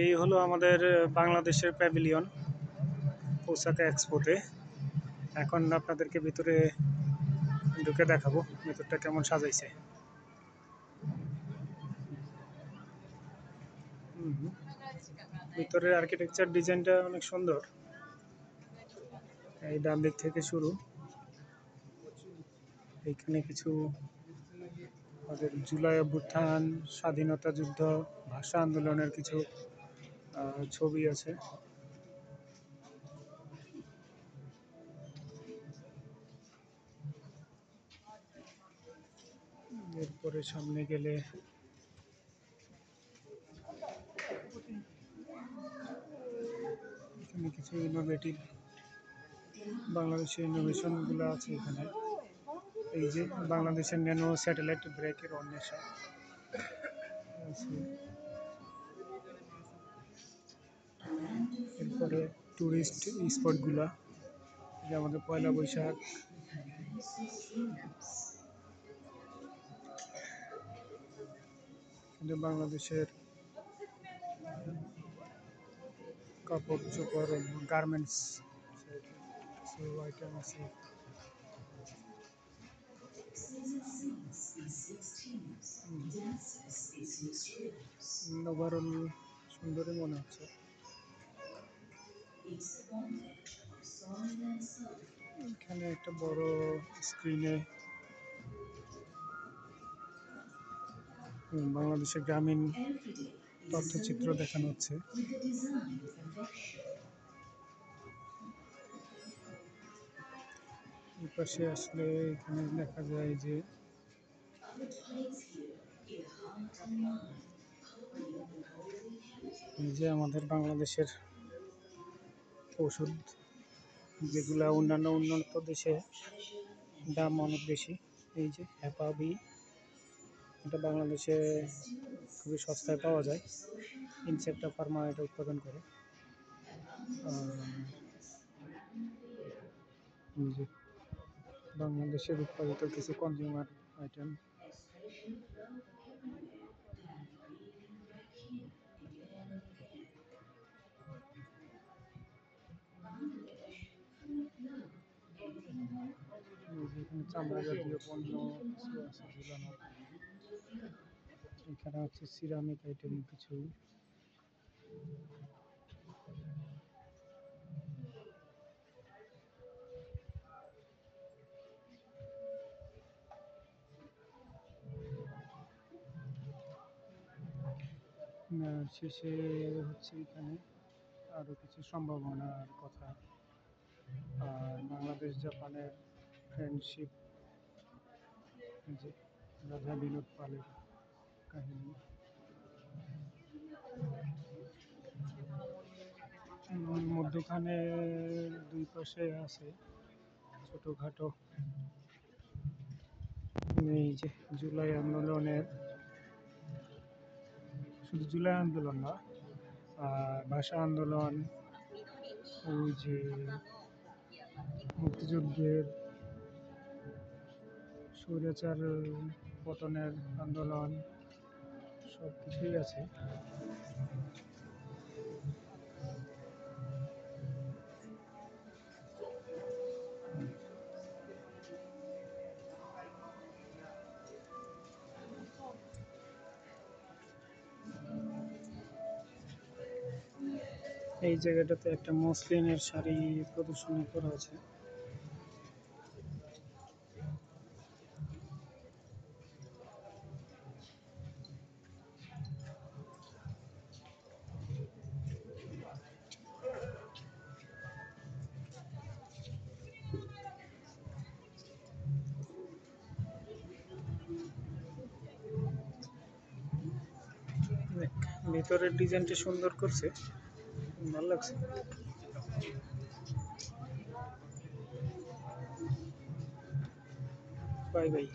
এই হলো আমাদের বাংলাদেশের প্যাভিলিয়ন ওসাকা এক্সপোতে। এখন আপনাদেরকে ভিতরে ঢুকে দেখাবো ভেতরটা কেমন সাজাইছে। ভিতরের আর্কিটেকচার ডিজাইনটা অনেক সুন্দর। এই ডান দিক থেকে শুরু, এইখানে কিছু আমাদের জুলাই অভ্যুত্থান, স্বাধীনতা যুদ্ধ, ভাষা আন্দোলনের কিছু ছবি আছে। এরপরে সামনে গেলে এখানে কিছু ইনোভেটিভ বাংলাদেশের ইনোভেশনগুলো আছে এখানে। এই যে বাংলাদেশের ন্যানো স্যাটেলাইট ব্রেকের অন্বেষণ আছে। এরপরে ট্যুরিস্ট স্পটগুলা, যে আমাদের পয়লা বৈশাখ, বাংলাদেশের কাপড় চোপড়, গার্মেন্টস কিছু আইটেম আছে। ওভারঅল সুন্দরই মনে হচ্ছে। এখানে একটা বড় স্ক্রিনে বাংলাদেশের গ্রামীণ তথ্যচিত্র দেখানো হচ্ছে। এই পাশে আসলে এখানে দেখা যায় যে এই যে আমাদের বাংলাদেশের ওষুধ, যেগুলা অন্যান্য উন্নত দেশে দাম অনেক বেশি। এই যে হ্যাপাবি, এটা বাংলাদেশে খুবই সস্তায় পাওয়া যায়। ইনসেপ্টা ফার্মা এটা উৎপাদন করে। যে বাংলাদেশের উৎপাদিত কিছু কনজিউমার আইটেম। এখানে চামড়া জাতীয় পণ্য কিছু আছে ঝুলানো। এখানে হচ্ছে সিরামিক আইটেম কিছু। শেষে হচ্ছে এখানে আরো কিছু সম্ভাবনার কথা, আর বাংলাদেশ জাপানের ফ্রেন্ডশিপ, যে রাজা বিনোদ পালের কাহিনী। মধ্যখানে দুই পাশে আছে ছোটখাটো, এই যে জুলাই আন্দোলনের, শুধু জুলাই আন্দোলন না, ভাষা আন্দোলন, ওই যে মুক্তিযুদ্ধের, স্বৈরাচার পতনের আন্দোলন, সব কিছুই আছে। এই জায়গাটাতে একটা মসলিনের শাড়ি প্রদর্শনী করা আছে। ভিতরের ডিজাইনটা সুন্দর করছে, ভালো লাগছে। Bye bye.